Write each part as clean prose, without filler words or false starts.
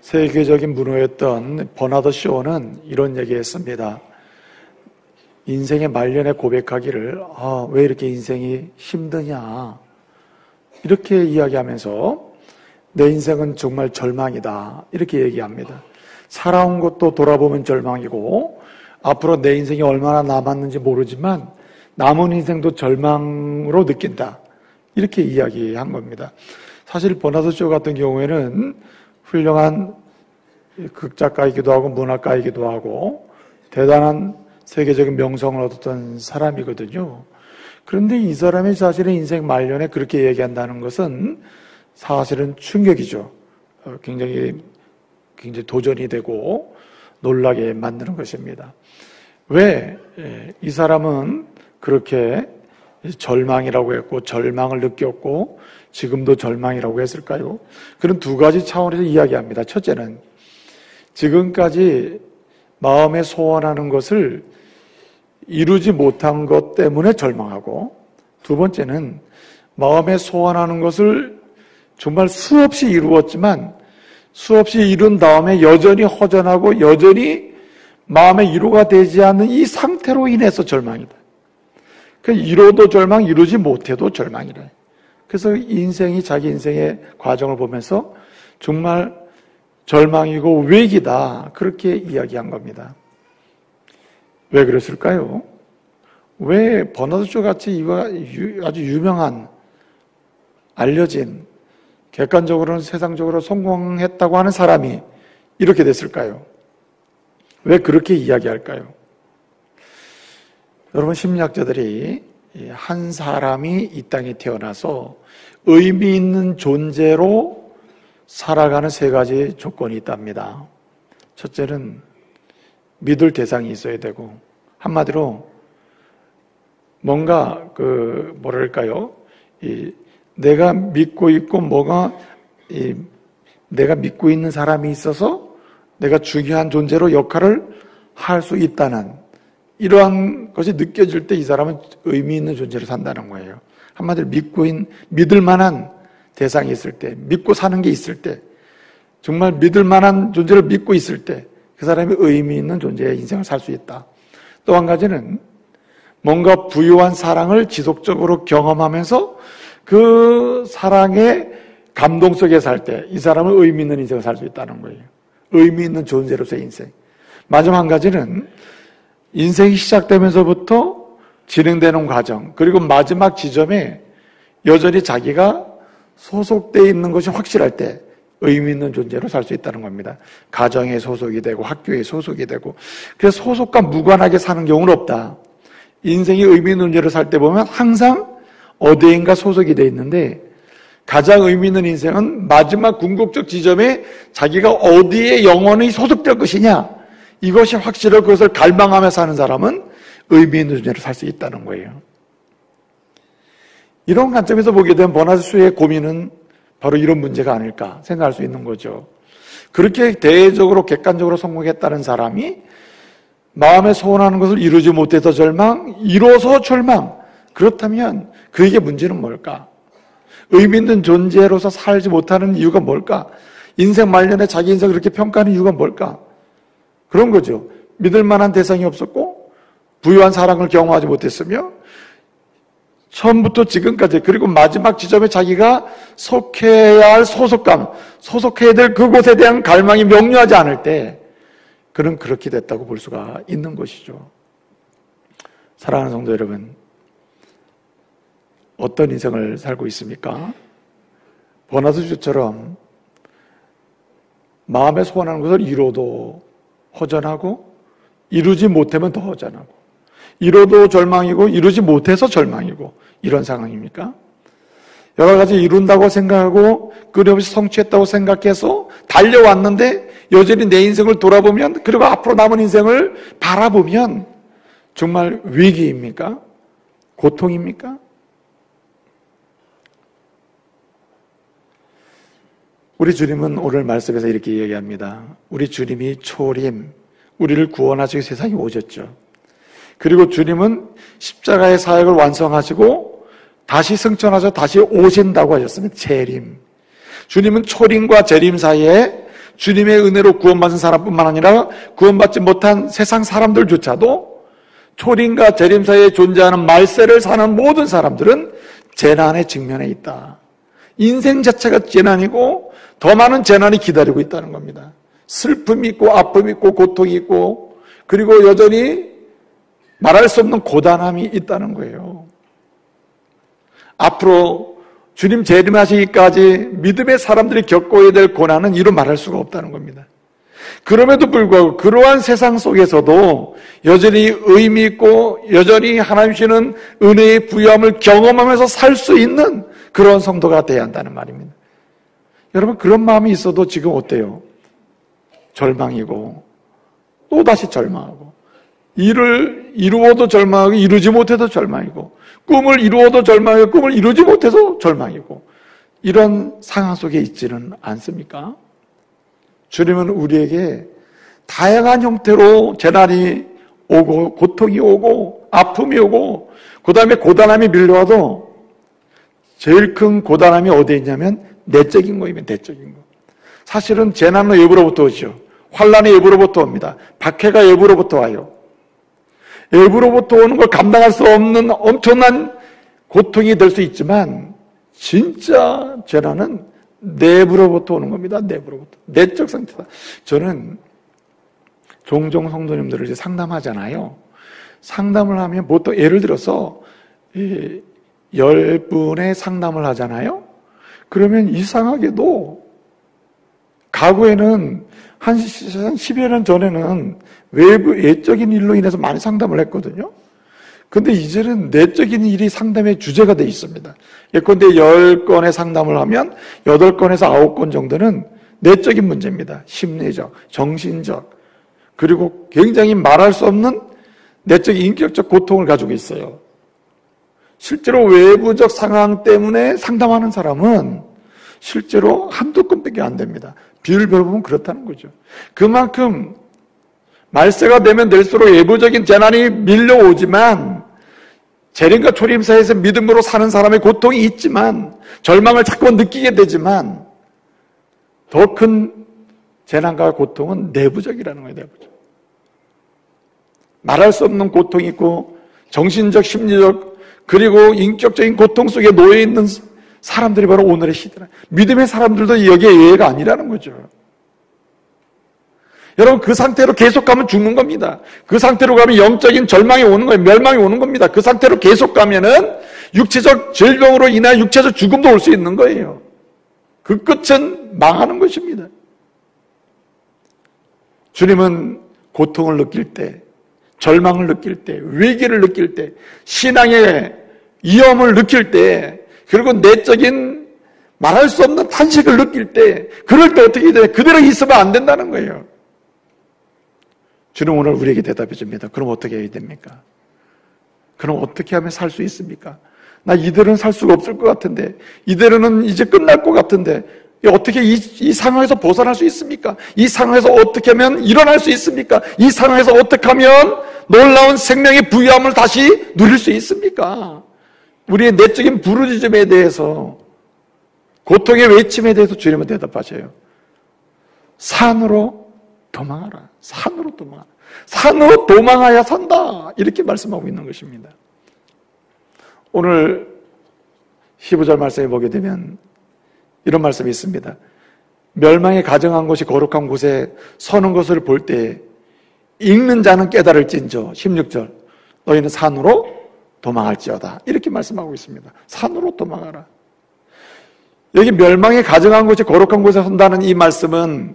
세계적인 문호였던 버나드 쇼는 이런 얘기했습니다. 인생의 말년에 고백하기를 왜 이렇게 인생이 힘드냐 이렇게 이야기하면서 내 인생은 정말 절망이다 이렇게 얘기합니다. 살아온 것도 돌아보면 절망이고 앞으로 내 인생이 얼마나 남았는지 모르지만 남은 인생도 절망으로 느낀다 이렇게 이야기한 겁니다. 사실 버나드 쇼 같은 경우에는 훌륭한 극작가이기도 하고 문학가이기도 하고 대단한 세계적인 명성을 얻었던 사람이거든요. 그런데 이 사람이 자신의 인생 말년에 그렇게 얘기한다는 것은 사실은 충격이죠. 굉장히 도전이 되고 놀라게 만드는 것입니다. 왜 이 사람은 그렇게 절망이라고 했고 절망을 느꼈고 지금도 절망이라고 했을까요? 그런 두 가지 차원에서 이야기합니다. 첫째는 지금까지 마음에 소원하는 것을 이루지 못한 것 때문에 절망하고, 두 번째는 마음에 소원하는 것을 정말 수없이 이루었지만 수없이 이룬 다음에 여전히 허전하고 여전히 마음의 위로가 되지 않는 이 상태로 인해서 절망이다. 이뤄도 절망, 이루지 못해도 절망이다. 그래서 인생이 자기 인생의 과정을 보면서 정말 절망이고 위기다 그렇게 이야기한 겁니다. 왜 그랬을까요? 왜 버나드 쇼 같이 아주 유명한 알려진 객관적으로는 세상적으로 성공했다고 하는 사람이 이렇게 됐을까요? 왜 그렇게 이야기할까요? 여러분, 심리학자들이 한 사람이 이 땅에 태어나서 의미 있는 존재로 살아가는 세 가지 조건이 있답니다. 첫째는 믿을 대상이 있어야 되고, 한마디로 뭔가 내가 믿고 있고 내가 믿고 있는 사람이 있어서 내가 중요한 존재로 역할을 할 수 있다는 이러한 것이 느껴질 때 이 사람은 의미 있는 존재로 산다는 거예요. 한마디로 믿을 만한 대상이 있을 때, 믿고 사는 게 있을 때, 정말 믿을 만한 존재를 믿고 있을 때 그 사람이 의미 있는 존재의 인생을 살 수 있다. 또 한 가지는 뭔가 부유한 사랑을 지속적으로 경험하면서 그 사랑의 감동 속에 살 때 이 사람은 의미 있는 인생을 살 수 있다는 거예요. 의미 있는 존재로서의 인생. 마지막 한 가지는 인생이 시작되면서부터 진행되는 과정, 그리고 마지막 지점에 여전히 자기가 소속되어 있는 것이 확실할 때 의미 있는 존재로 살 수 있다는 겁니다. 가정에 소속이 되고 학교에 소속이 되고, 그래서 소속과 무관하게 사는 경우는 없다. 인생이 의미 있는 존재로 살 때 보면 항상 어디인가 소속이 되어 있는데, 가장 의미 있는 인생은 마지막 궁극적 지점에 자기가 어디에 영원히 소속될 것이냐, 이것이 확실하고 그것을 갈망하며 사는 사람은 의미 있는 존재로 살 수 있다는 거예요. 이런 관점에서 보게 되면 버나드 쇼의 고민은 바로 이런 문제가 아닐까 생각할 수 있는 거죠. 그렇게 대외적으로 객관적으로 성공했다는 사람이 마음에 소원하는 것을 이루지 못해서 절망, 이뤄서 절망. 그렇다면 그에게 문제는 뭘까? 의미 있는 존재로서 살지 못하는 이유가 뭘까? 인생 말년에 자기 인생을 그렇게 평가하는 이유가 뭘까? 그런 거죠. 믿을 만한 대상이 없었고 부유한 사랑을 경험하지 못했으며 처음부터 지금까지, 그리고 마지막 지점에 자기가 속해야 할 소속감, 소속해야 될 그곳에 대한 갈망이 명료하지 않을 때 그는 그렇게 됐다고 볼 수가 있는 것이죠. 사랑하는 성도 여러분, 어떤 인생을 살고 있습니까? 버나드 쇼처럼 마음에 소원하는 것을 이뤄도 허전하고, 이루지 못하면 더 허전하고, 이뤄도 절망이고 이루지 못해서 절망이고, 이런 상황입니까? 여러 가지 이룬다고 생각하고 끊임없이 성취했다고 생각해서 달려왔는데 여전히 내 인생을 돌아보면, 그리고 앞으로 남은 인생을 바라보면 정말 위기입니까? 고통입니까? 우리 주님은 오늘 말씀에서 이렇게 얘기합니다. 우리 주님이 초림, 우리를 구원하시기 세상에 오셨죠. 그리고 주님은 십자가의 사역을 완성하시고 다시 승천하셔 다시 오신다고 하셨습니다. 재림. 주님은 초림과 재림 사이에 주님의 은혜로 구원받은 사람뿐만 아니라 구원받지 못한 세상 사람들조차도 초림과 재림 사이에 존재하는 말세를 사는 모든 사람들은 재난에 직면해 있다. 인생 자체가 재난이고 더 많은 재난이 기다리고 있다는 겁니다. 슬픔이 있고 아픔이 있고 고통이 있고 그리고 여전히 말할 수 없는 고단함이 있다는 거예요. 앞으로 주님 재림하시기까지 믿음의 사람들이 겪어야 될 고난은 이루 말할 수가 없다는 겁니다. 그럼에도 불구하고 그러한 세상 속에서도 여전히 의미 있고 여전히 하나님 주시는 은혜의 부여함을 경험하면서 살 수 있는 그런 성도가 돼야 한다는 말입니다. 여러분 그런 마음이 있어도 지금 어때요? 절망이고 또다시 절망하고 일을 이루어도 절망하고 이루지 못해도 절망이고 꿈을 이루어도 절망이고 꿈을 이루지 못해서 절망이고 이런 상황 속에 있지는 않습니까? 주님은 우리에게 다양한 형태로 재난이 오고 고통이 오고 아픔이 오고 그 다음에 고단함이 밀려와도 제일 큰 고단함이 어디에 있냐면 내적인 거이면 내적인 거. 사실은 재난은 외부로부터 오죠. 환란이 외부로부터 옵니다. 박해가 외부로부터 와요. 외부로부터 오는 걸 감당할 수 없는 엄청난 고통이 될 수 있지만 진짜 재난은 내부로부터 오는 겁니다. 내부로부터. 내적 상태다. 저는 종종 성도님들을 이제 상담하잖아요. 상담을 하면 보통 예를 들어서 10분의 상담을 하잖아요. 그러면 이상하게도 과거에는 한 10여 년 전에는 외적인 일로 인해서 많이 상담을 했거든요. 근데 이제는 내적인 일이 상담의 주제가 되어 있습니다. 예컨대 10건의 상담을 하면 8건에서 9건 정도는 내적인 문제입니다. 심리적, 정신적, 그리고 굉장히 말할 수 없는 내적 인격적 고통을 가지고 있어요. 실제로 외부적 상황 때문에 상담하는 사람은 실제로 한두 건밖에 안 됩니다. 비율 별보면 그렇다는 거죠. 그만큼 말세가 되면 될수록 외부적인 재난이 밀려오지만 재림과 초림 사이에서 믿음으로 사는 사람의 고통이 있지만 절망을 자꾸 느끼게 되지만 더 큰 재난과 고통은 내부적이라는 거예요. 내부적. 말할 수 없는 고통이 있고 정신적, 심리적 그리고 인격적인 고통 속에 놓여 있는 사람들이 바로 오늘의 시대라. 믿음의 사람들도 여기에 예외가 아니라는 거죠. 여러분 그 상태로 계속 가면 죽는 겁니다. 그 상태로 가면 영적인 절망이 오는 거예요. 멸망이 오는 겁니다. 그 상태로 계속 가면은 육체적 질병으로 인한 육체적 죽음도 올 수 있는 거예요. 그 끝은 망하는 것입니다. 주님은 고통을 느낄 때, 절망을 느낄 때, 위기를 느낄 때, 신앙의 위험을 느낄 때, 그리고 내적인 말할 수 없는 탄식을 느낄 때, 그럴 때 어떻게 해야 돼요? 그대로 있으면 안 된다는 거예요. 주님 오늘 우리에게 대답해 줍니다. 그럼 어떻게 해야 됩니까? 그럼 어떻게 하면 살 수 있습니까? 나 이대로는 살 수가 없을 것 같은데, 이대로는 이제 끝날 것 같은데, 어떻게 이 상황에서 벗어날 수 있습니까? 이 상황에서 어떻게 하면 일어날 수 있습니까? 이 상황에서 어떻게 하면 놀라운 생명의 부유함을 다시 누릴 수 있습니까? 우리의 내적인 부르짖음에 대해서, 고통의 외침에 대해서 주님은 대답하셔요. 산으로 도망하라. 산으로 도망하라. 산으로 도망하야 산다. 이렇게 말씀하고 있는 것입니다. 오늘 15절 말씀에 보게 되면 이런 말씀이 있습니다. 멸망에 가정한 곳이 거룩한 곳에 서는 것을 볼 때 읽는 자는 깨달을진저 16절 너희는 산으로 도망할지어다. 이렇게 말씀하고 있습니다. 산으로 도망하라. 여기 멸망에 가정한 곳이 거룩한 곳에 선다는 이 말씀은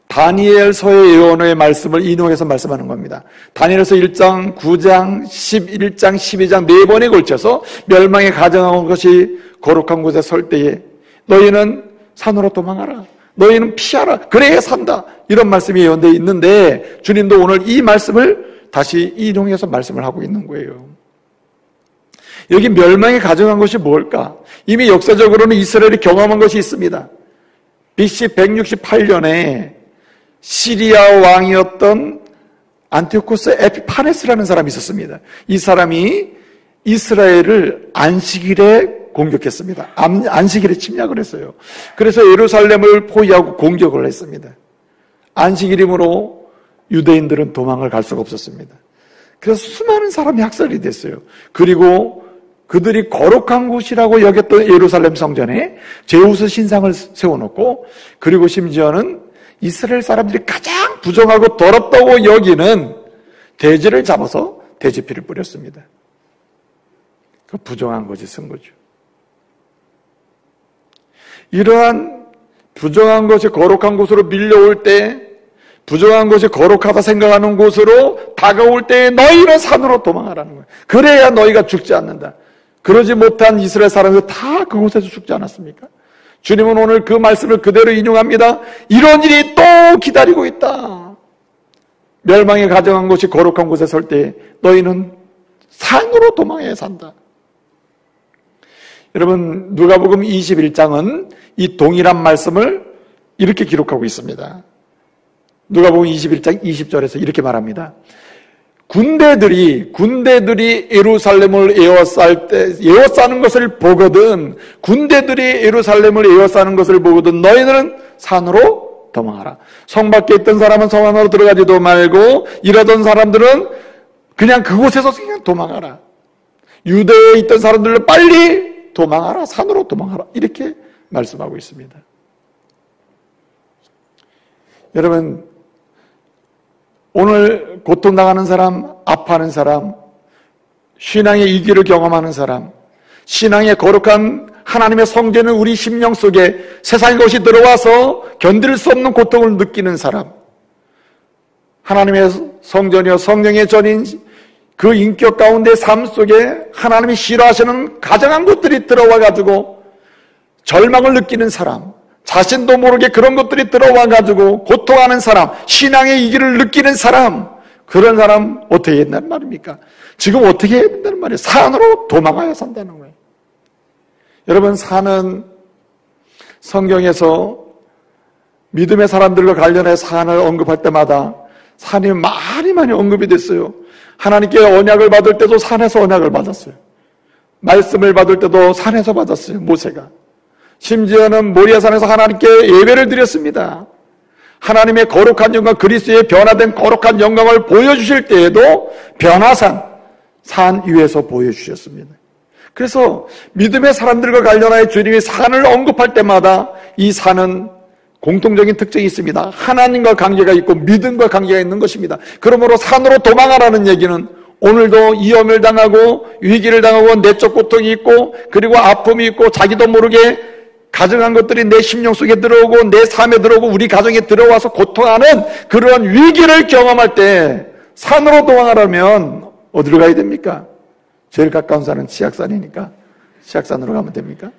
다니엘서의 예언의 말씀을 인용해서 말씀하는 겁니다. 다니엘서 1장, 9장, 11장, 12장 4번에 걸쳐서 멸망에 가정한 것이 거룩한 곳에 설 때에 너희는 산으로 도망하라. 너희는 피하라. 그래야 산다. 이런 말씀이 예언되어 있는데 주님도 오늘 이 말씀을 다시 인용해서 말씀을 하고 있는 거예요. 여기 멸망에 가정한 것이 뭘까? 이미 역사적으로는 이스라엘이 경험한 것이 있습니다. BC 168년에 시리아 왕이었던 안티오코스 에피파네스라는 사람이 있었습니다. 이 사람이 이스라엘을 안식일에 공격했습니다. 안식일에 침략을 했어요. 그래서 예루살렘을 포위하고 공격을 했습니다. 안식일이므로 유대인들은 도망을 갈 수가 없었습니다. 그래서 수많은 사람이 학살이 됐어요. 그리고 그들이 거룩한 곳이라고 여겼던 예루살렘 성전에 제우스 신상을 세워놓고, 그리고 심지어는 이스라엘 사람들이 가장 부정하고 더럽다고 여기는 돼지를 잡아서 돼지피를 뿌렸습니다. 그 부정한 것이 쓴 거죠. 이러한 부정한 것이 거룩한 곳으로 밀려올 때, 부정한 것이 거룩하다 생각하는 곳으로 다가올 때 너희는 산으로 도망하라는 거예요. 그래야 너희가 죽지 않는다. 그러지 못한 이스라엘 사람들 다 그곳에서 죽지 않았습니까? 주님은 오늘 그 말씀을 그대로 인용합니다. 이런 일이 또 기다리고 있다. 멸망에 가정한 곳이 거룩한 곳에 설 때 너희는 산으로 도망해야 산다. 여러분, 누가복음 21장은 이 동일한 말씀을 이렇게 기록하고 있습니다. 누가복음 21장 20절에서 이렇게 말합니다. 군대들이 예루살렘을 에워싸는 것을 보거든, 군대들이 예루살렘을 에워싸는 것을 보거든 너희들은 산으로 도망하라. 성 밖에 있던 사람은 성 안으로 들어가지도 말고, 이러던 사람들은 그냥 그곳에서 그냥 도망하라. 유대에 있던 사람들은 빨리 도망하라. 산으로 도망하라. 이렇게 말씀하고 있습니다. 여러분, 오늘 고통당하는 사람, 아파하는 사람, 신앙의 위기를 경험하는 사람, 신앙의 거룩한 하나님의 성전은 우리 심령 속에 세상의 것이 들어와서 견딜 수 없는 고통을 느끼는 사람, 하나님의 성전이요 성령의 전인 그 인격 가운데 삶 속에 하나님이 싫어하시는 가정한 것들이 들어와가지고 절망을 느끼는 사람, 자신도 모르게 그런 것들이 들어와가지고 고통하는 사람, 신앙의 위기를 느끼는 사람, 그런 사람 어떻게 해야 된다는 말입니까? 지금 어떻게 해야 된다는 말이에요? 산으로 도망가야 산다는 거예요. 여러분, 산은 성경에서 믿음의 사람들과 관련해 산을 언급할 때마다 산이 많이 언급이 됐어요. 하나님께 언약을 받을 때도 산에서 언약을 받았어요. 말씀을 받을 때도 산에서 받았어요, 모세가. 심지어는 모리아산에서 하나님께 예배를 드렸습니다. 하나님의 거룩한 영광, 그리스도의 변화된 거룩한 영광을 보여주실 때에도 변화산, 산 위에서 보여주셨습니다. 그래서 믿음의 사람들과 관련하여 주님이 산을 언급할 때마다 이 산은 공통적인 특징이 있습니다. 하나님과 관계가 있고 믿음과 관계가 있는 것입니다. 그러므로 산으로 도망하라는 얘기는 오늘도 위험을 당하고 위기를 당하고 내적 고통이 있고 그리고 아픔이 있고 자기도 모르게 가정한 것들이 내 심령 속에 들어오고 내 삶에 들어오고 우리 가정에 들어와서 고통하는 그런 위기를 경험할 때 산으로 도망하려면 어디로 가야 됩니까? 제일 가까운 산은 치악산이니까 치악산으로 가면 됩니까?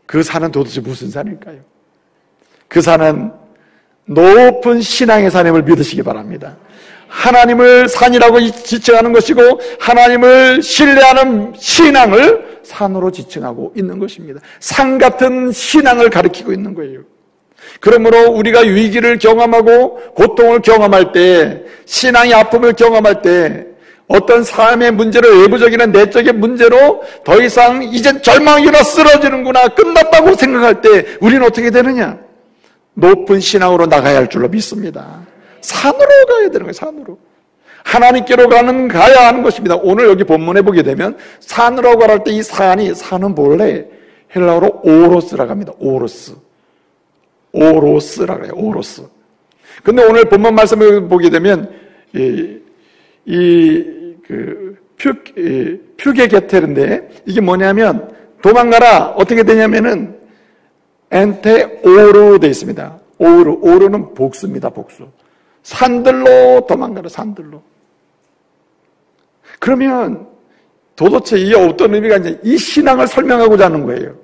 그 산은 도대체 무슨 산일까요? 그 산은 높은 신앙의 산임을 믿으시기 바랍니다. 하나님을 산이라고 지칭하는 것이고 하나님을 신뢰하는 신앙을 산으로 지칭하고 있는 것입니다. 산 같은 신앙을 가리키고 있는 거예요. 그러므로 우리가 위기를 경험하고 고통을 경험할 때, 신앙의 아픔을 경험할 때, 어떤 삶의 문제로 외부적인 내적인 문제로 더 이상 이젠 절망이나 쓰러지는구나, 끝났다고 생각할 때 우리는 어떻게 되느냐? 높은 신앙으로 나가야 할 줄로 믿습니다. 산으로 가야 되는 거예요. 산으로. 하나님께로 가야 하는 것입니다. 오늘 여기 본문에 보게 되면 산으로 가라 할 때 이 산은 본래 헬라어로 오로스라고 합니다. 오로스라고 해요. 오로스. 근데 오늘 본문 말씀을 보게 되면 퓨게게테르인데 이게 뭐냐면 도망가라 어떻게 되냐면은 엔테오르 되어 있습니다. 오르는 복수입니다. 복수. 산들로 도망가라. 산들로. 그러면 도대체 이게 어떤 의미가 있는지 이 신앙을 설명하고자 하는 거예요.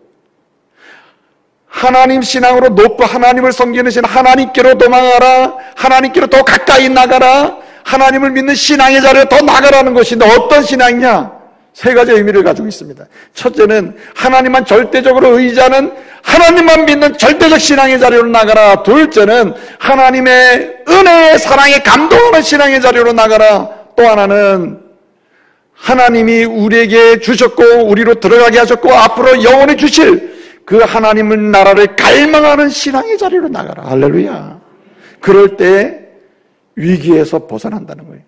하나님 신앙으로 높고 하나님을 섬기는 신 하나님께로 도망하라. 하나님께로 더 가까이 나가라. 하나님을 믿는 신앙의 자리에 더 나가라는 것인데 어떤 신앙이냐? 세 가지 의미를 가지고 있습니다. 첫째는 하나님만 절대적으로 의지하는 하나님만 믿는 절대적 신앙의 자리로 나가라. 둘째는 하나님의 은혜의 사랑에 감동하는 신앙의 자리로 나가라. 또 하나는 하나님이 우리에게 주셨고 우리로 들어가게 하셨고 앞으로 영원히 주실 그 하나님의 나라를 갈망하는 신앙의 자리로 나가라. 할렐루야. 그럴 때 위기에서 벗어난다는 거예요.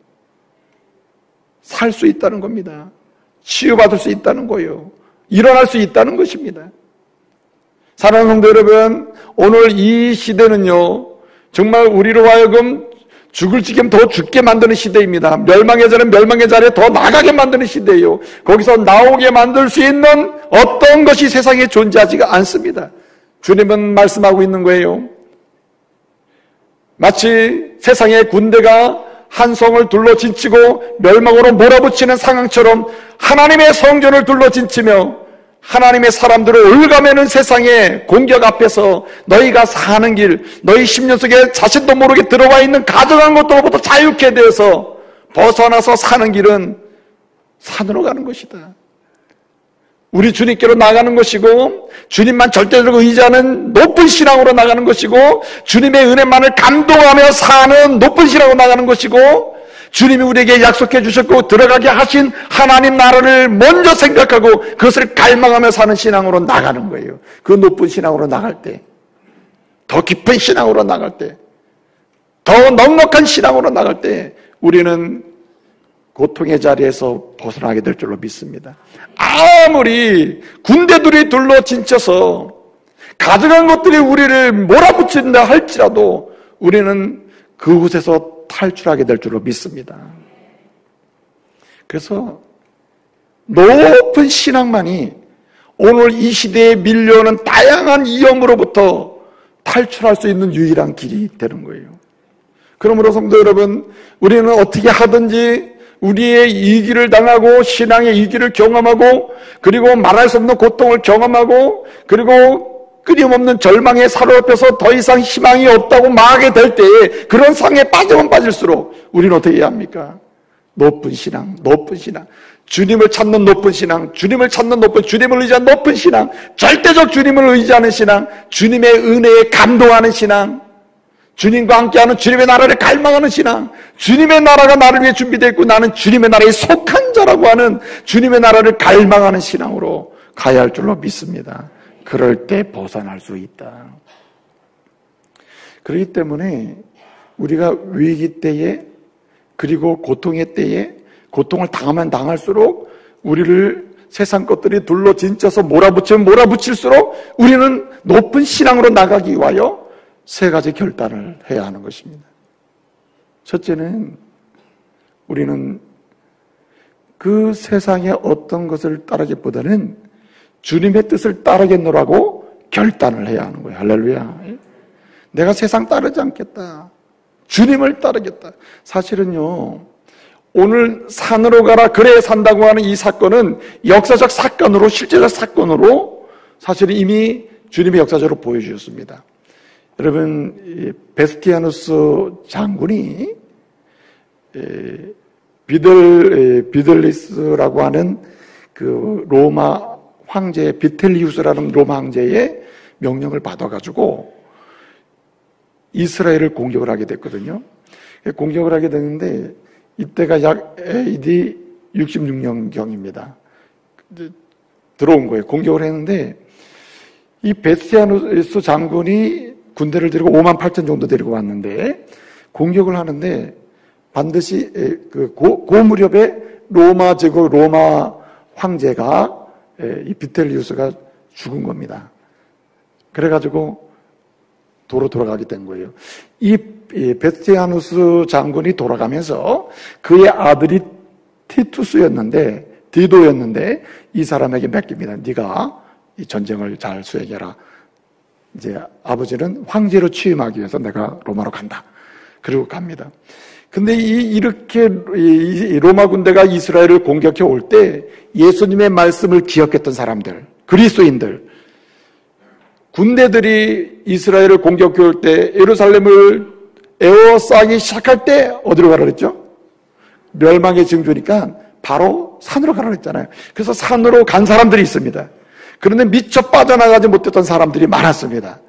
살 수 있다는 겁니다. 치유받을 수 있다는 거예요. 일어날 수 있다는 것입니다. 사랑하는 성도 여러분, 오늘 이 시대는요, 정말 우리로 하여금 죽을 지경 더 죽게 만드는 시대입니다. 멸망의 자는 멸망의 자리에 더 나가게 만드는 시대예요. 거기서 나오게 만들 수 있는 어떤 것이 세상에 존재하지가 않습니다. 주님은 말씀하고 있는 거예요. 마치 세상의 군대가 한 성을 둘러진치고 멸망으로 몰아붙이는 상황처럼 하나님의 성전을 둘러진치며 하나님의 사람들을 올가매는 세상의 공격 앞에서 너희가 사는 길, 너희 10년 속에 자신도 모르게 들어와 있는 가정한 것들로부터 자유케 되어서 벗어나서 사는 길은 산으로 가는 것이다. 우리 주님께로 나가는 것이고 주님만 절대적으로 의지하는 높은 신앙으로 나가는 것이고 주님의 은혜만을 감동하며 사는 높은 신앙으로 나가는 것이고 주님이 우리에게 약속해 주셨고 들어가게 하신 하나님 나라를 먼저 생각하고 그것을 갈망하며 사는 신앙으로 나가는 거예요. 그 높은 신앙으로 나갈 때, 더 깊은 신앙으로 나갈 때, 더 넉넉한 신앙으로 나갈 때 우리는 고통의 자리에서 벗어나게 될 줄로 믿습니다. 아무리 군대들이 둘러진쳐서 가져간 것들이 우리를 몰아붙인다 할지라도 우리는 그곳에서 탈출하게 될 줄로 믿습니다. 그래서 높은 신앙만이 오늘 이 시대에 밀려오는 다양한 위험으로부터 탈출할 수 있는 유일한 길이 되는 거예요. 그러므로 성도 여러분, 우리는 어떻게 하든지 우리의 이기를 당하고 신앙의 이기를 경험하고 그리고 말할 수 없는 고통을 경험하고 그리고 끊임없는 절망에 사로잡혀서 더 이상 희망이 없다고 말하게 될 때에 그런 상에 빠지면 빠질수록 우리는 어떻게 해야 합니까? 높은 신앙, 높은 신앙, 주님을 찾는 높은 신앙, 주님을 찾는 높은, 주님을 의지한 높은 신앙, 절대적 주님을 의지하는 신앙, 주님의 은혜에 감동하는 신앙, 주님과 함께하는 주님의 나라를 갈망하는 신앙, 주님의 나라가 나를 위해 준비되어 있고 나는 주님의 나라에 속한 자라고 하는 주님의 나라를 갈망하는 신앙으로 가야 할 줄로 믿습니다. 그럴 때 벗어날 수 있다. 그렇기 때문에 우리가 위기 때에 그리고 고통의 때에 고통을 당하면 당할수록 우리를 세상 것들이 둘러진쳐서 몰아붙이면 몰아붙일수록 우리는 높은 신앙으로 나가기 위하여 세 가지 결단을 해야 하는 것입니다. 첫째는 우리는 그 세상의 어떤 것을 따르기보다는 주님의 뜻을 따르겠노라고 결단을 해야 하는 거예요. 할렐루야. 내가 세상 따르지 않겠다. 주님을 따르겠다. 사실은요, 오늘 산으로 가라 그래 산다고 하는 이 사건은 역사적 사건으로, 실제적 사건으로 사실은 이미 주님의 역사적으로 보여주셨습니다. 여러분, 베스티아누스 장군이 비델리스라고 하는 그 로마 황제, 비텔리우스라는 로마 황제의 명령을 받아가지고 이스라엘을 공격을 하게 됐거든요. 공격을 하게 됐는데 이때가 약 AD 66년경입니다. 들어온 거예요. 공격을 했는데 이 베스티아누스 장군이 군대를 데리고 5만 8천 정도 데리고 왔는데 공격을 하는데 반드시 그 무렵에 로마 제국 로마 황제가 이 비텔리우스가 죽은 겁니다. 그래가지고 도로 돌아가게 된 거예요. 이 베스티아누스 장군이 돌아가면서 그의 아들이 디도였는데 이 사람에게 맡깁니다. 네가 이 전쟁을 잘 수행해라. 이제 아버지는 황제로 취임하기 위해서 내가 로마로 간다. 그리고 갑니다. 근데 이렇게 로마 군대가 이스라엘을 공격해 올 때 예수님의 말씀을 기억했던 사람들, 그리스도인들, 군대들이 이스라엘을 공격해 올 때 예루살렘을 에워싸기 시작할 때 어디로 가라 그랬죠? 멸망의 징조니까 바로 산으로 가라 그랬잖아요. 그래서 산으로 간 사람들이 있습니다. 그런데 미처 빠져나가지 못했던 사람들이 많았습니다.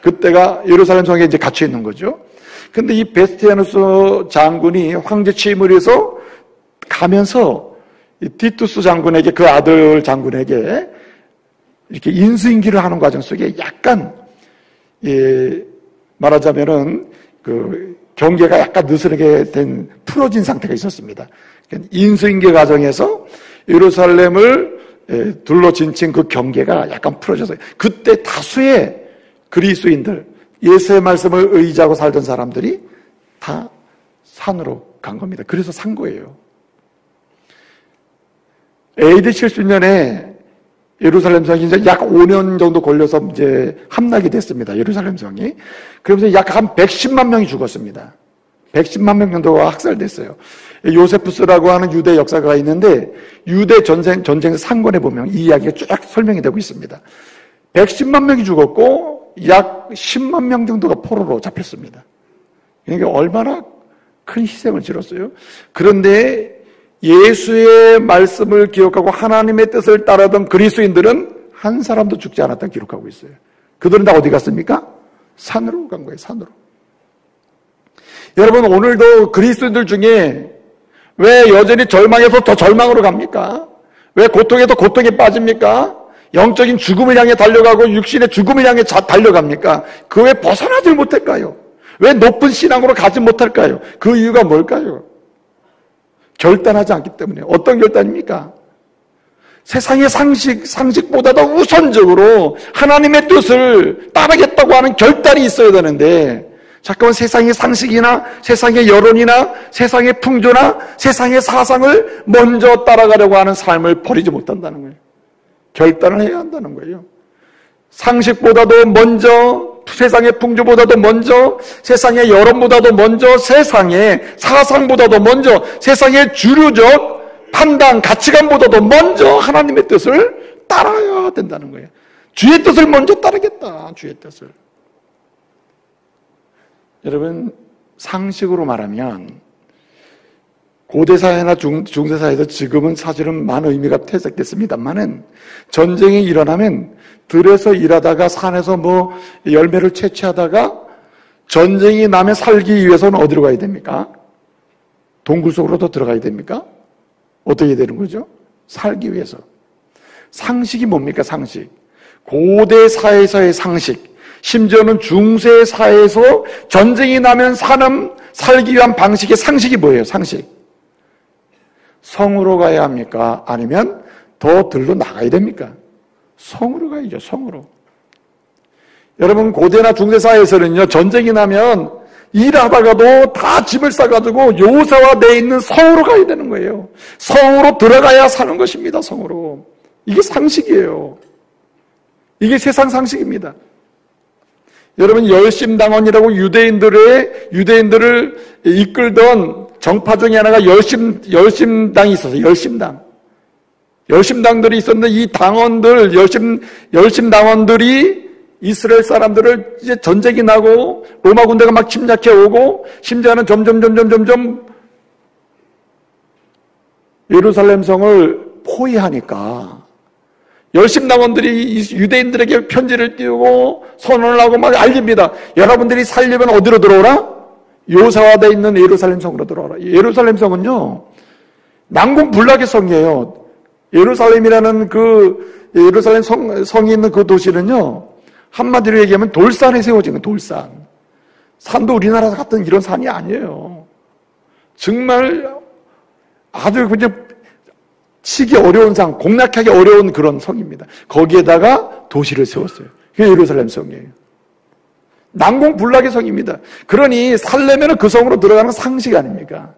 그때가 예루살렘 성에 이제 갇혀 있는 거죠. 근데 이 베스티아누스 장군이 황제 취임을 해서 가면서 이 티투스 장군에게, 그 아들 장군에게 이렇게 인수인계를 하는 과정 속에 약간 말하자면은 그 경계가 약간 느슨하게 된 풀어진 상태가 있었습니다. 인수인계 과정에서 예루살렘을 둘러 진친 그 경계가 약간 풀어져서 그때 다수의 그리스도인들, 예수의 말씀을 의지하고 살던 사람들이 다 산으로 간 겁니다. 그래서 산 거예요. AD 70년에 예루살렘 성이 이제 약 5년 정도 걸려서 이제 함락이 됐습니다. 예루살렘 성이. 그러면서 약 한 110만 명이 죽었습니다. 110만 명 정도가 학살됐어요. 요세푸스라고 하는 유대 역사가가 있는데 유대 전쟁 상권에 보면 이 이야기가 쫙 설명이 되고 있습니다. 110만 명이 죽었고 약 10만 명 정도가 포로로 잡혔습니다. 그러니까 얼마나 큰 희생을 치렀어요. 그런데 예수의 말씀을 기억하고 하나님의 뜻을 따르던 그리스도인들은 한 사람도 죽지 않았다고 기록하고 있어요. 그들은 다 어디 갔습니까? 산으로 간 거예요. 산으로. 여러분, 오늘도 그리스도인들 중에 왜 여전히 절망에서 더 절망으로 갑니까? 왜 고통에서 고통에 빠집니까? 영적인 죽음을 향해 달려가고 육신의 죽음을 향해 달려갑니까? 그 왜 벗어나질 못할까요? 왜 높은 신앙으로 가지 못할까요? 그 이유가 뭘까요? 결단하지 않기 때문에. 어떤 결단입니까? 세상의 상식보다도 우선적으로 하나님의 뜻을 따르겠다고 하는 결단이 있어야 되는데 잠깐만 세상의 상식이나 세상의 여론이나 세상의 풍조나 세상의 사상을 먼저 따라가려고 하는 삶을 버리지 못한다는 거예요. 결단을 해야 한다는 거예요. 상식보다도 먼저, 세상의 풍조보다도 먼저, 세상의 여론보다도 먼저, 세상의 사상보다도 먼저, 세상의 주류적 판단, 가치관보다도 먼저 하나님의 뜻을 따라야 된다는 거예요. 주의 뜻을 먼저 따르겠다. 주의 뜻을. 여러분, 상식으로 말하면 고대사회나 중세사회에서 지금은 사실은 많은 의미가 퇴색됐습니다만은 전쟁이 일어나면 들에서 일하다가 산에서 열매를 채취하다가 전쟁이 나면 살기 위해서는 어디로 가야 됩니까? 동굴 속으로도 들어가야 됩니까? 어떻게 되는 거죠? 살기 위해서. 상식이 뭡니까? 상식. 고대 사회에서의 상식. 심지어는 중세 사회에서 전쟁이 나면 살기 위한 방식의 상식이 뭐예요? 상식. 성으로 가야 합니까? 아니면 더 들로 나가야 됩니까? 성으로 가야죠. 성으로. 여러분, 고대나 중세 사회에서는요, 전쟁이 나면 일하다가도 다 집을 싸가지고 요새화되어 있는 성으로 가야 되는 거예요. 성으로 들어가야 사는 것입니다. 성으로. 이게 상식이에요. 이게 세상 상식입니다. 여러분, 열심당원이라고 유대인들을 이끌던 정파 중에 하나가 열심당이 있었어요. 열심당들이 있었는데 이 당원들, 열심당원들이 이스라엘 사람들을 이제 전쟁이 나고 로마 군대가 막 침략해 오고 심지어는 점점 예루살렘 성을 포위하니까 열심당원들이 유대인들에게 편지를 띄우고 선언을 하고 막 알립니다. 여러분들이 살려면 어디로 들어오라? 요새화되어 있는 예루살렘 성으로 들어오라. 예루살렘 성은요, 난공불락의 성이에요. 예루살렘이라는 예루살렘 성이 있는 그 도시는요, 한마디로 얘기하면 돌산에 세워진 거예요. 돌산. 산도 우리나라 같은 이런 산이 아니에요. 정말 아주 그냥 치기 어려운 산, 공략하기 어려운 그런 성입니다. 거기에다가 도시를 세웠어요. 그게 예루살렘 성이에요. 난공불락의 성입니다. 그러니 살려면 그 성으로 들어가는 상식 아닙니까?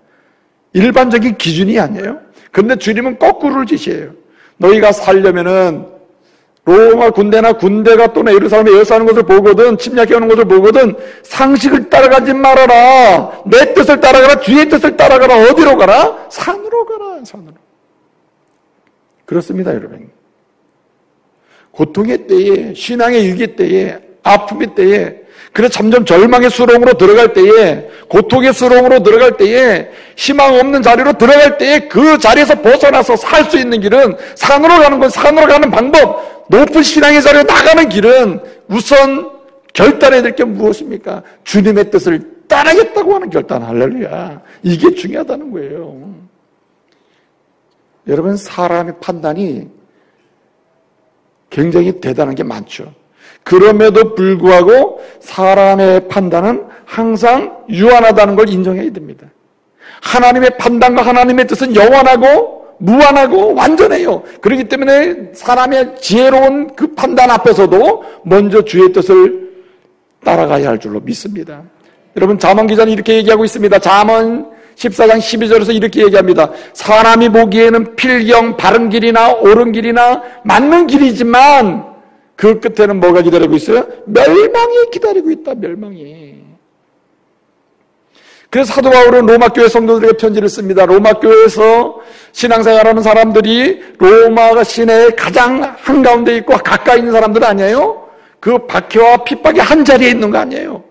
일반적인 기준이 아니에요. 그런데 주님은 거꾸로를 지시해요. 너희가 살려면은 로마 군대가 또는 예루살렘에 열사하는 것을 보거든, 침략해오는 것을 보거든, 상식을 따라가지 말아라. 내 뜻을 따라가라. 주의 뜻을 따라가라. 어디로 가라? 산으로 가라. 산으로. 그렇습니다, 여러분. 고통의 때에, 신앙의 위기 때에, 아픔의 때에, 그래서 점점 절망의 수렁으로 들어갈 때에, 고통의 수렁으로 들어갈 때에, 희망 없는 자리로 들어갈 때에 그 자리에서 벗어나서 살 수 있는 길은 산으로 가는 건 산으로 가는 방법, 높은 신앙의 자리로 나가는 길은 우선 결단해야 될 게 무엇입니까? 주님의 뜻을 따르겠다고 하는 결단. 할렐루야. 이게 중요하다는 거예요. 여러분, 사람의 판단이 굉장히 대단한 게 많죠. 그럼에도 불구하고 사람의 판단은 항상 유한하다는 걸 인정해야 됩니다. 하나님의 판단과 하나님의 뜻은 영원하고 무한하고 완전해요. 그렇기 때문에 사람의 지혜로운 그 판단 앞에서도 먼저 주의 뜻을 따라가야 할 줄로 믿습니다. 여러분, 잠언 기자는 이렇게 얘기하고 있습니다. 잠언 14장 12절에서 이렇게 얘기합니다. 사람이 보기에는 필경 바른 길이나 옳은 길이나 맞는 길이지만 그 끝에는 뭐가 기다리고 있어요? 멸망이 기다리고 있다. 멸망이. 그래서 사도 바울은 로마교회 성도들에게 편지를 씁니다. 로마교회에서 신앙생활하는 사람들이 로마가 시내에 가장 한가운데 있고 가까이 있는 사람들 아니에요? 그 박해와 핍박이 한 자리에 있는 거 아니에요?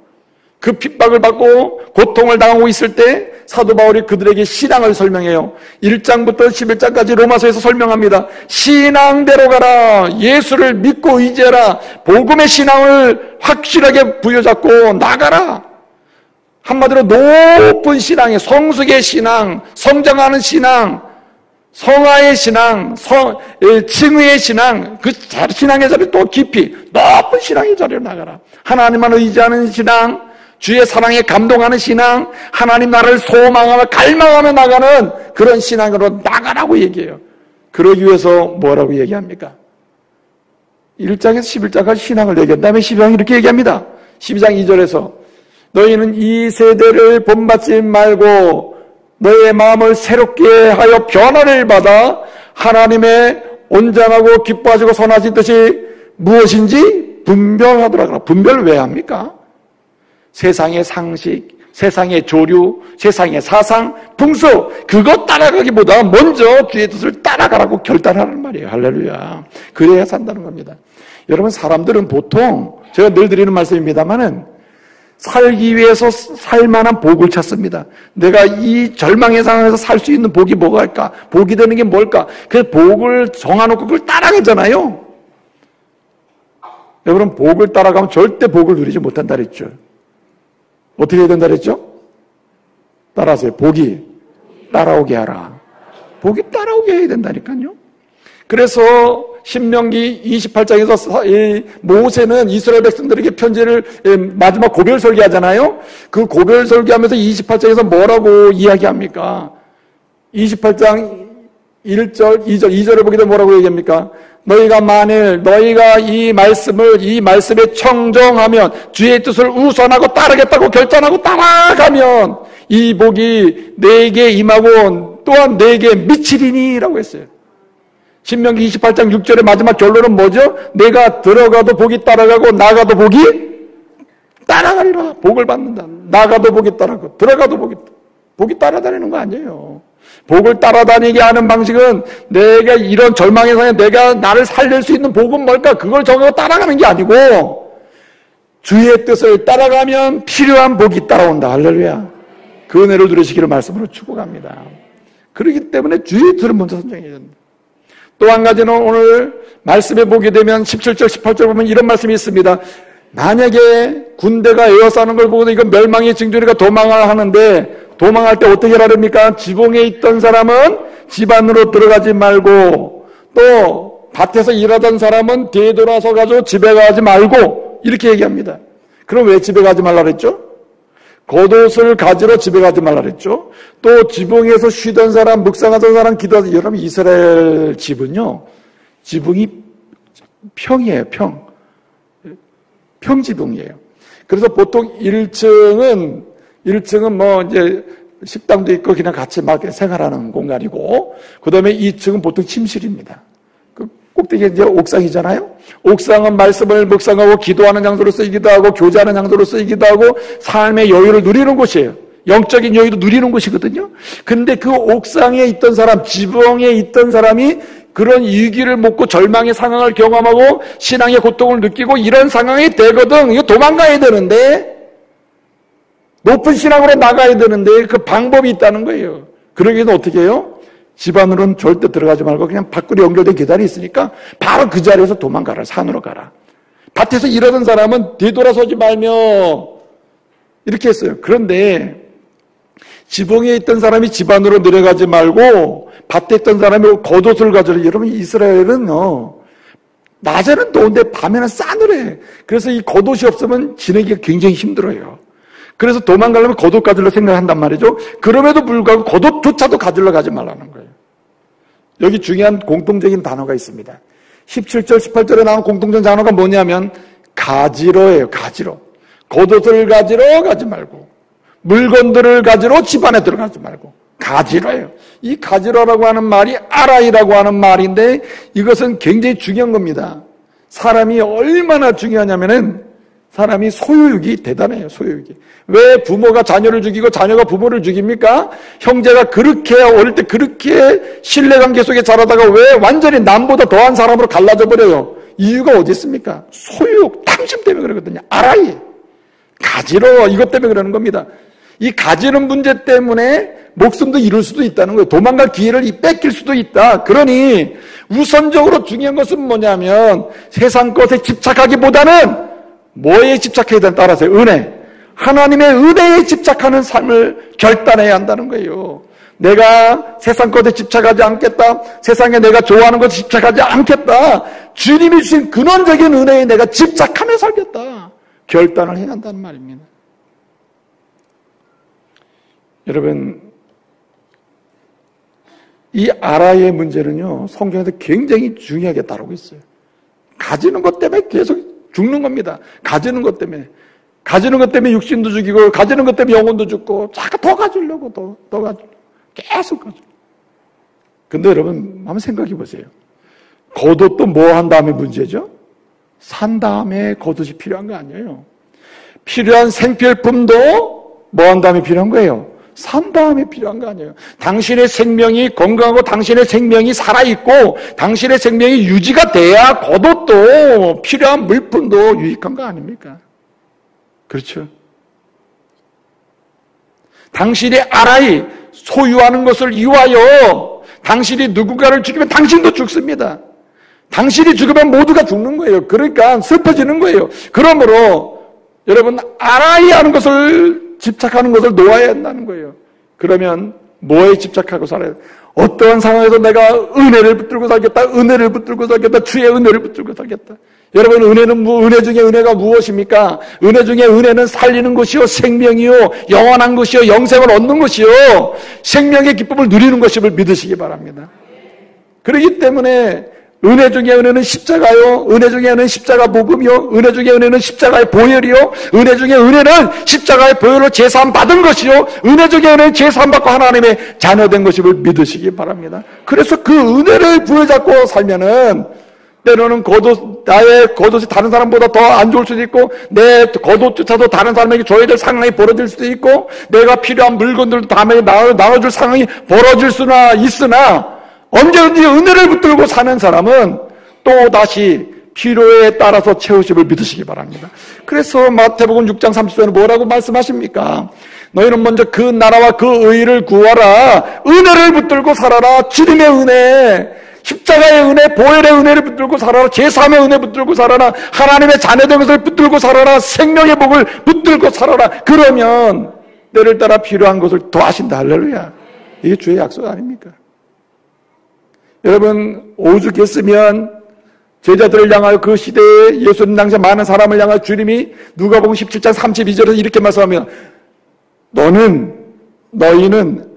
그 핍박을 받고 고통을 당하고 있을 때 사도 바울이 그들에게 신앙을 설명해요. 1장부터 11장까지 로마서에서 설명합니다. 신앙대로 가라. 예수를 믿고 의지해라. 복음의 신앙을 확실하게 부여잡고 나가라. 한마디로 높은 신앙의 성숙의 신앙, 성장하는 신앙, 성화의 신앙, 칭의의 신앙, 그 신앙의 자리 또 깊이 높은 신앙의 자리로 나가라. 하나님만 의지하는 신앙, 주의 사랑에 감동하는 신앙, 하나님 나라를 소망하며 갈망하며 나가는 그런 신앙으로 나가라고 얘기해요. 그러기 위해서 뭐라고 얘기합니까? 1장에서 11장까지 신앙을 얘기한 다음에 12장 이렇게 얘기합니다. 12장 2절에서 너희는 이 세대를 본받지 말고 너의 마음을 새롭게 하여 변화를 받아 하나님의 온전하고 기뻐하시고 선하신 뜻이 무엇인지 분별하더라. 분별 왜 합니까? 세상의 상식, 세상의 조류, 세상의 사상, 풍수 그것 따라가기보다 먼저 주의 뜻을 따라가라고 결단하는 말이에요. 할렐루야. 그래야 산다는 겁니다. 여러분, 사람들은 보통 제가 늘 드리는 말씀입니다만은 살기 위해서 살만한 복을 찾습니다. 내가 이 절망의 상황에서 살 수 있는 복이 뭐가 할까? 복이 되는 게 뭘까? 그 복을 정해놓고 그걸 따라가잖아요. 여러분, 복을 따라가면 절대 복을 누리지 못한다 그랬죠. 어떻게 해야 된다 그랬죠? 따라하세요. 복이 따라오게 하라. 복이 따라오게 해야 된다니까요. 그래서 신명기 28장에서 모세는 이스라엘 백성들에게 편지를 마지막 고별 설교하잖아요. 그 고별 설교하면서 28장에서 뭐라고 이야기합니까? 28장 1절, 2절을 보게 되면 뭐라고 얘기합니까? 너희가 만일 너희가 이 말씀에 청정하면 주의 뜻을 우선하고 따르겠다고 결단하고 따라가면 이 복이 내게 임하고 또한 내게 미치리니라고 했어요. 신명기 28장 6절의 마지막 결론은 뭐죠? 내가 들어가도 복이 따라가고 나가도 복이 따라가리라. 복을 받는다. 나가도 복이 따라가고 들어가도 복이 따라다니는 거 아니에요. 복을 따라다니게 하는 방식은 내가 이런 절망의 상황에 내가 나를 살릴 수 있는 복은 뭘까? 그걸 정하고 따라가는 게 아니고 주의 뜻을 따라가면 필요한 복이 따라온다. 할렐루야. 그 은혜를 누리시기를 말씀으로 축복합니다. 그렇기 때문에 주의 뜻을 먼저 선정해야 된다. 또 한 가지는 오늘 말씀에 보게 되면 17절, 18절 보면 이런 말씀이 있습니다. 만약에 군대가 에워싸는 걸 보고 이건 멸망의 징조니까 도망을 하는데 도망할 때 어떻게 하랍니까? 지붕에 있던 사람은 집 안으로 들어가지 말고 또 밭에서 일하던 사람은 되돌아서 가지고 집에 가지 말고 이렇게 얘기합니다. 그럼 왜 집에 가지 말라 그랬죠? 겉옷을 가지러 집에 가지 말라 그랬죠. 또 지붕에서 쉬던 사람, 묵상하던 사람, 기도하던 여러분 이스라엘 집은요. 지붕이 평이에요. 평지붕이에요. 그래서 보통 1층은 뭐 이제 식당도 있고 그냥 같이 막 생활하는 공간이고 그다음에 2층은 보통 침실입니다. 그 꼭대기가 이제 옥상이잖아요. 옥상은 말씀을 묵상하고 기도하는 장소로 쓰이기도 하고 교제하는 장소로 쓰이기도 하고 삶의 여유를 누리는 곳이에요. 영적인 여유도 누리는 곳이거든요. 근데 그 옥상에 있던 사람, 지붕에 있던 사람이 그런 위기를 먹고 절망의 상황을 경험하고 신앙의 고통을 느끼고 이런 상황이 되거든. 이거 도망가야 되는데 높은 신앙으로 나가야 되는데 그 방법이 있다는 거예요. 그러기 위해서 어떻게 해요? 집 안으로는 절대 들어가지 말고 그냥 밖으로 연결된 계단이 있으니까 바로 그 자리에서 도망가라. 산으로 가라. 밭에서 일하던 사람은 뒤돌아서지 말며 이렇게 했어요. 그런데 지붕에 있던 사람이 집 안으로 내려가지 말고 밭에 있던 사람이 겉옷을 가져라. 여러분 이스라엘은 낮에는 더운데 밤에는 싸늘해. 그래서 이 겉옷이 없으면 지내기가 굉장히 힘들어요. 그래서 도망가려면 겉옷 가지려 생각한단 말이죠. 그럼에도 불구하고 겉옷조차도 가지러 가지 말라는 거예요. 여기 중요한 공통적인 단어가 있습니다. 17절, 18절에 나온 공통적인 단어가 뭐냐면 가지러예요. 가지러. 겉옷을 가지러 가지 말고, 물건들을 가지러 집 안에 들어가지 말고, 가지러예요. 이 가지러라고 하는 말이 아라이라고 하는 말인데, 이것은 굉장히 중요한 겁니다. 사람이 얼마나 중요하냐면은 사람이 소유욕이 대단해요. 소유욕이. 왜 부모가 자녀를 죽이고 자녀가 부모를 죽입니까? 형제가 그렇게 어릴 때 그렇게 신뢰관계 속에 자라다가 왜 완전히 남보다 더한 사람으로 갈라져 버려요? 이유가 어디 있습니까? 소유욕, 탐심 때문에 그러거든요. 아라이, 가지러, 이것 때문에 그러는 겁니다. 이 가지는 문제 때문에 목숨도 잃을 수도 있다는 거예요. 도망갈 기회를 뺏길 수도 있다. 그러니 우선적으로 중요한 것은 뭐냐면 세상 것에 집착하기보다는 뭐에 집착해야 되는 따라서 은혜, 하나님의 은혜에 집착하는 삶을 결단해야 한다는 거예요. 내가 세상 것에 집착하지 않겠다, 세상에 내가 좋아하는 것에 집착하지 않겠다, 주님이 주신 근원적인 은혜에 내가 집착하며 살겠다, 결단을 해야 한다는 말입니다. 여러분, 이 아라의 문제는요, 성경에서 굉장히 중요하게 다루고 있어요. 가지는 것 때문에 계속 죽는 겁니다. 가지는 것 때문에. 가지는 것 때문에 육신도 죽이고, 가지는 것 때문에 영혼도 죽고, 자꾸 더 가지려고, 더 가지려고. 계속 가지려고. 근데 여러분, 한번 생각해 보세요. 겉옷도 뭐 한 다음에 문제죠? 산 다음에 겉옷이 필요한 거 아니에요. 필요한 생필품도 뭐 한 다음에 필요한 거예요? 산 다음에 필요한 거 아니에요. 당신의 생명이 건강하고 당신의 생명이 살아있고 당신의 생명이 유지가 돼야 겉옷도 필요한 물품도 유익한 거 아닙니까? 그렇죠? 당신의 아라이, 소유하는 것을 이유하여 당신이 누군가를 죽이면 당신도 죽습니다. 당신이 죽으면 모두가 죽는 거예요. 그러니까 슬퍼지는 거예요. 그러므로 여러분, 아라이 하는 것을 집착하는 것을 놓아야 한다는 거예요. 그러면 뭐에 집착하고 살아야 돼? 어떠한 상황에서 내가 은혜를 붙들고 살겠다, 은혜를 붙들고 살겠다, 주의 은혜를 붙들고 살겠다. 여러분, 은혜 중에 은혜가 무엇입니까? 은혜 중에 은혜는 살리는 것이요, 생명이요, 영원한 것이요, 영생을 얻는 것이요, 생명의 기쁨을 누리는 것임을 믿으시기 바랍니다. 그렇기 때문에 은혜 중에 은혜는 십자가요, 은혜 중에 은혜는 십자가 복음이요, 은혜 중에 은혜는 십자가의 보혈이요, 은혜 중에 은혜는 십자가의 보혈로 제사함 받은 것이요, 은혜 중에 은혜는 제사함 받고 하나님의 자녀된 것임을 믿으시기 바랍니다. 그래서 그 은혜를 부여잡고 살면은 때로는 나의 겉옷이 다른 사람보다 더 안 좋을 수도 있고, 내 겉옷조차도 다른 사람에게 줘야 될 상황이 벌어질 수도 있고, 내가 필요한 물건들도 다음에 나눠줄 상황이 벌어질 수나 있으나, 언제든지 은혜를 붙들고 사는 사람은 또 다시 필요에 따라서 채우심을 믿으시기 바랍니다. 그래서 마태복음 6장 30절에는 뭐라고 말씀하십니까? 너희는 먼저 그 나라와 그 의를 구하라. 은혜를 붙들고 살아라. 주님의 은혜, 십자가의 은혜, 보혈의 은혜를 붙들고 살아라. 제3의 은혜 붙들고 살아라. 하나님의 자녀된 것을 붙들고 살아라. 생명의 복을 붙들고 살아라. 그러면 때를 따라 필요한 것을 더하신다. 할렐루야. 이게 주의 약속 아닙니까? 여러분, 오죽했으면 제자들을 향하여 그 시대에 예수님 당시 많은 사람을 향하여 주님이 누가복음 17장 32절에서 이렇게 말씀하면, 너희는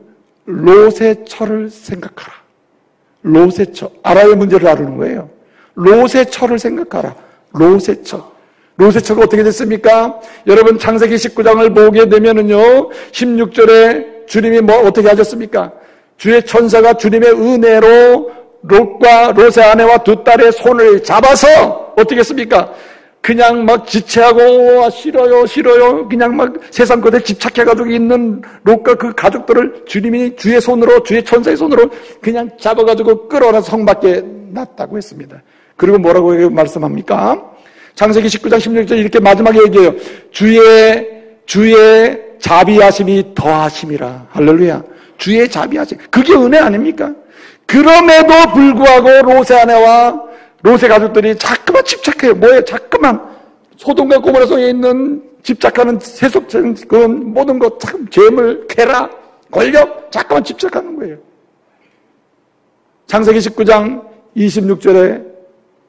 롯의 철을 생각하라. 롯의 철, 아라의 문제를 다루는 거예요. 롯의 철을 생각하라. 롯의 철. 롯의 철이 어떻게 됐습니까? 여러분, 창세기 19장을 보게 되면은요, 16절에 주님이 어떻게 하셨습니까? 주의 천사가 주님의 은혜로 롯과 롯의 아내와 두 딸의 손을 잡아서 어떻게 했습니까? 그냥 막 지체하고 싫어요 그냥 막 세상 것에 집착해가지고 있는 롯과 그 가족들을 주님이 주의 손으로, 주의 천사의 손으로 그냥 잡아가지고 끌어내서 성 밖에 놨다고 했습니다. 그리고 뭐라고 말씀합니까? 창세기 19장 16절 이렇게 마지막에 얘기해요. 주의 자비하심이 더하심이라. 할렐루야. 주의 자비하심. 그게 은혜 아닙니까? 그럼에도 불구하고 롯의 아내와 롯의 가족들이 자꾸만 집착해요. 뭐예요? 자꾸만 소돔과 고모라 성에 있는 집착하는 세속적인 그런 모든 것, 참 재물, 쾌락, 권력 자꾸만 집착하는 거예요. 창세기 19장 26절에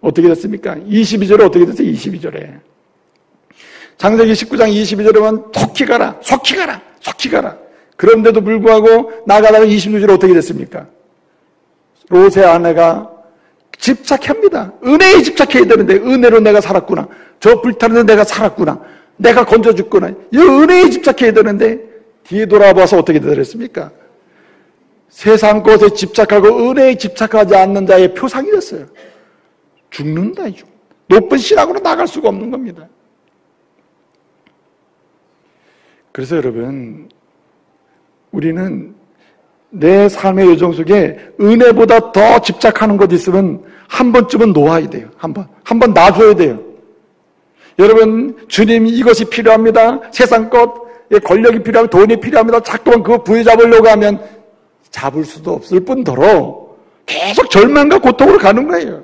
어떻게 됐습니까? 22절에 어떻게 됐어요? 22절에. 창세기 19장 22절에 보면 속히 가라, 속히 가라, 속히 가라. 그런데도 불구하고 나가다가 26절에 어떻게 됐습니까? 롯의 아내가 집착합니다. 은혜에 집착해야 되는데 은혜로 내가 살았구나. 저 불타는데 내가 살았구나. 내가 건져줬구나. 이 은혜에 집착해야 되는데 뒤에 돌아봐서 어떻게 되었습니까? 세상 것에 집착하고 은혜에 집착하지 않는 자의 표상이 됐어요. 죽는다. 높은 신앙으로 나갈 수가 없는 겁니다. 그래서 여러분, 우리는 내 삶의 요정 속에 은혜보다 더 집착하는 것 있으면 한 번쯤은 놓아야 돼요. 한 번 놔줘야 돼요. 여러분, 주님 이것이 필요합니다. 세상 것, 권력이 필요하면 돈이 필요합니다. 자꾸만 그거 부여잡으려고 하면 잡을 수도 없을 뿐더러 계속 절망과 고통으로 가는 거예요.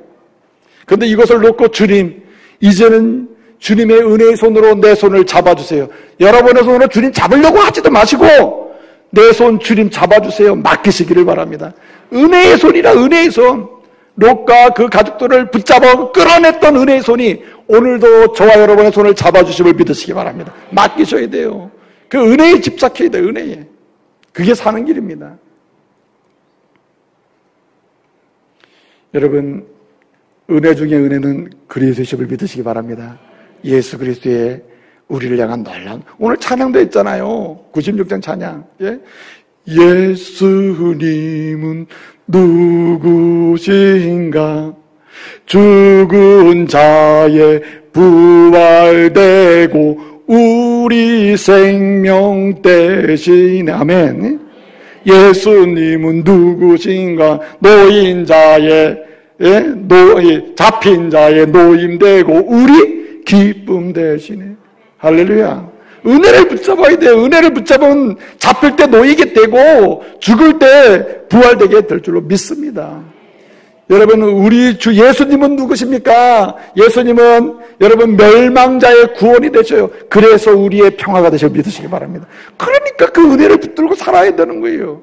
그런데 이것을 놓고 주님, 이제는 주님의 은혜의 손으로 내 손을 잡아주세요. 여러분의 손으로 주님 잡으려고 하지도 마시고 내 손 주님 잡아주세요. 맡기시기를 바랍니다. 은혜의 손이라, 은혜의 손. 롯과 그 가족들을 붙잡아 끌어냈던 은혜의 손이 오늘도 저와 여러분의 손을 잡아주심을 믿으시기 바랍니다. 맡기셔야 돼요. 그 은혜에 집착해야 돼요. 은혜에. 그게 사는 길입니다. 여러분, 은혜 중에 은혜는 그리스도이심을 믿으시기 바랍니다. 예수 그리스도의 우리를 향한 놀라운, 오늘 찬양도 했잖아요. 96장 찬양. 예? 예수님은 누구신가? 죽은 자의 부활되고 우리 생명 대신에. 아멘. 예수님은 누구신가? 노인자의, 잡힌 자의 노임되고 우리 기쁨 대신에. 할렐루야. 은혜를 붙잡아야 돼요. 은혜를 붙잡으면 잡힐 때 놓이게 되고 죽을 때 부활되게 될 줄로 믿습니다. 여러분, 우리 주 예수님은 누구십니까? 예수님은 여러분 멸망자의 구원이 되셔요. 그래서 우리의 평화가 되셔 믿으시기 바랍니다. 그러니까 그 은혜를 붙들고 살아야 되는 거예요.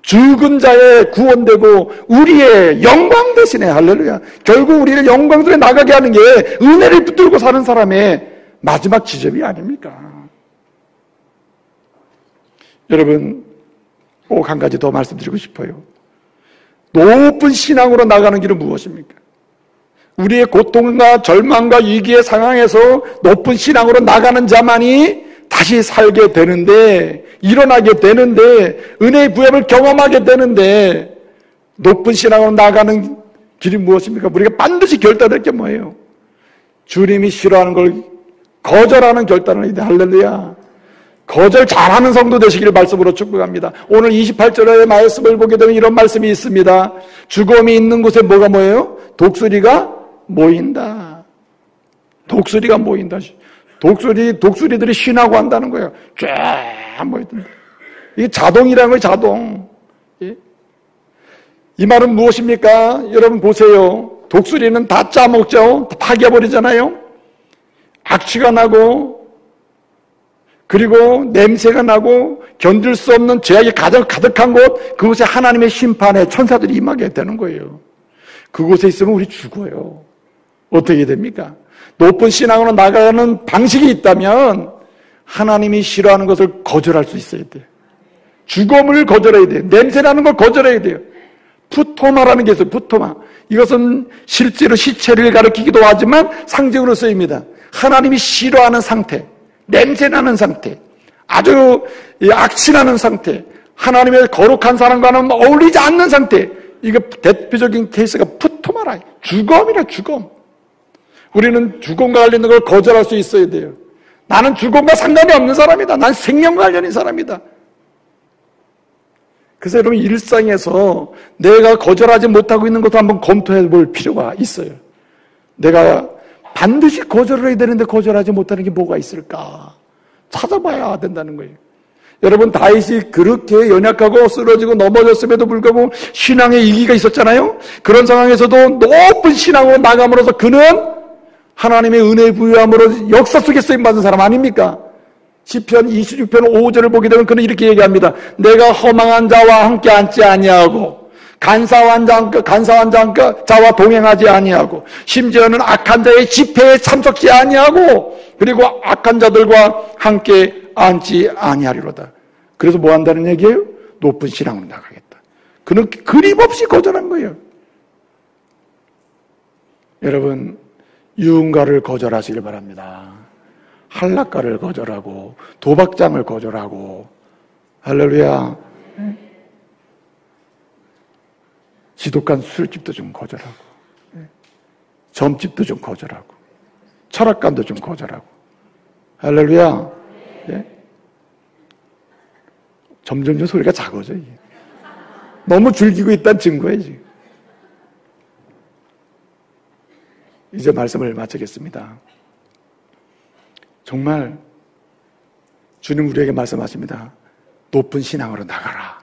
죽은 자의 구원되고 우리의 영광 대신에. 할렐루야. 결국 우리를 영광들에 나가게 하는 게 은혜를 붙들고 사는 사람의 마지막 지점이 아닙니까? 여러분, 꼭 한 가지 더 말씀드리고 싶어요. 높은 신앙으로 나가는 길은 무엇입니까? 우리의 고통과 절망과 위기의 상황에서 높은 신앙으로 나가는 자만이 다시 살게 되는데, 일어나게 되는데, 은혜의 부여를 경험하게 되는데, 높은 신앙으로 나가는 길이 무엇입니까? 우리가 반드시 결단할 게 뭐예요? 주님이 싫어하는 걸 거절하는 결단을 해야 돼. 할렐루야. 거절 잘하는 성도 되시기를 말씀으로 축복합니다. 오늘 28절의 말씀을 보게 되면 이런 말씀이 있습니다. 죽음이 있는 곳에 뭐가 뭐예요? 독수리가 모인다. 독수리가 모인다. 독수리들이 쉬나고 한다는 거예요. 쫙 모이던다. 이게 자동이라는 거예요, 자동. 예? 이 말은 무엇입니까? 여러분 보세요. 독수리는 다 짜먹죠? 다 파괴버리잖아요? 악취가 나고, 그리고 냄새가 나고 견딜 수 없는 죄악이 가득한 곳, 그곳에 하나님의 심판에 천사들이 임하게 되는 거예요. 그곳에 있으면 우리 죽어요. 어떻게 됩니까? 높은 신앙으로 나가는 방식이 있다면 하나님이 싫어하는 것을 거절할 수 있어야 돼요. 죽음을 거절해야 돼요. 냄새나는 걸 거절해야 돼요. 푸토마라는 게 있어요. 푸토마. 이것은 실제로 시체를 가리키기도 하지만 상징으로 쓰입니다. 하나님이 싫어하는 상태, 냄새나는 상태, 아주 악취나는 상태, 하나님의 거룩한 사람과는 어울리지 않는 상태. 이거 대표적인 케이스가 푸토마라. 죽음이라, 죽음. 우리는 죽음과 관련된 걸 거절할 수 있어야 돼요. 나는 죽음과 상관이 없는 사람이다. 난 생명과 관련인 사람이다. 그래서 여러분, 일상에서 내가 거절하지 못하고 있는 것도 한번 검토해 볼 필요가 있어요. 내가 반드시 거절을 해야 되는데 거절하지 못하는 게 뭐가 있을까? 찾아봐야 된다는 거예요. 여러분, 다윗이 그렇게 연약하고 쓰러지고 넘어졌음에도 불구하고 신앙의 위기가 있었잖아요. 그런 상황에서도 높은 신앙으로 나감으로써 그는 하나님의 은혜 부여함으로 역사 속에 쓰임받은 사람 아닙니까? 시편 26편 5절을 보게 되면 그는 이렇게 얘기합니다. 내가 허망한 자와 함께 앉지 아니하고 간사한 자와 동행하지 아니하고 심지어는 악한 자의 집회에 참석지 아니하고 그리고 악한 자들과 함께 앉지 아니하리로다. 그래서 뭐 한다는 얘기예요? 높은 신앙으로 나가겠다. 그는 그림없이 거절한 거예요. 여러분, 유흥가를 거절하시길 바랍니다. 한락가를 거절하고 도박장을 거절하고 할렐루야. 지독한 술집도 좀 거절하고 점집도 좀 거절하고 철학관도 좀 거절하고 할렐루야. 점점 소리가 작아져. 너무 즐기고 있다는 증거예요. 지금. 이제 말씀을 마치겠습니다. 정말 주님 우리에게 말씀하십니다. 높은 신앙으로 나가라.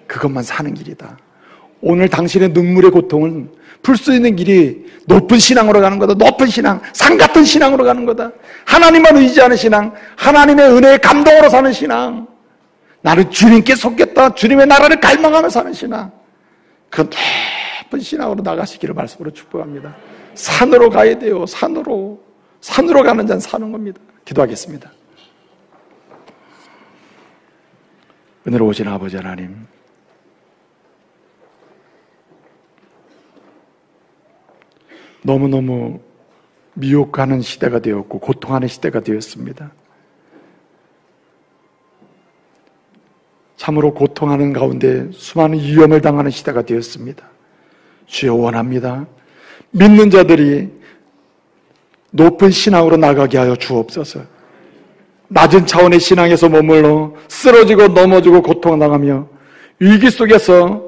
그것만 사는 길이다. 오늘 당신의 눈물의 고통은 풀 수 있는 길이 높은 신앙으로 가는 거다. 높은 신앙, 산 같은 신앙으로 가는 거다. 하나님만 의지하는 신앙, 하나님의 은혜의 감동으로 사는 신앙, 나는 주님께 속겠다, 주님의 나라를 갈망하며 사는 신앙, 그 높은 신앙으로 나가시기를 말씀으로 축복합니다. 산으로 가야 돼요. 산으로 가는 자는 사는 겁니다. 기도하겠습니다. 은혜로우신 아버지 하나님, 너무너무 미혹하는 시대가 되었고 고통하는 시대가 되었습니다. 참으로 고통하는 가운데 수많은 위험을 당하는 시대가 되었습니다. 주여 원합니다. 믿는 자들이 높은 신앙으로 나가게 하여 주옵소서. 낮은 차원의 신앙에서 머물러 쓰러지고 넘어지고 고통당하며 위기 속에서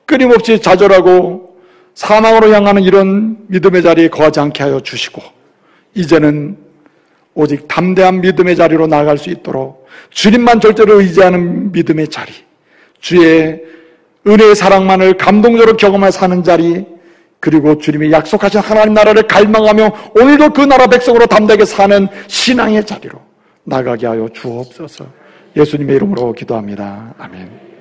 끊임없이 좌절하고 사망으로 향하는 이런 믿음의 자리에 거하지 않게 하여 주시고 이제는 오직 담대한 믿음의 자리로 나아갈 수 있도록 주님만 절대로 의지하는 믿음의 자리, 주의 은혜의 사랑만을 감동적으로 경험하며 사는 자리, 그리고 주님이 약속하신 하나님 나라를 갈망하며 오늘도 그 나라 백성으로 담대하게 사는 신앙의 자리로 나가게 하여 주옵소서. 예수님의 이름으로 기도합니다. 아멘.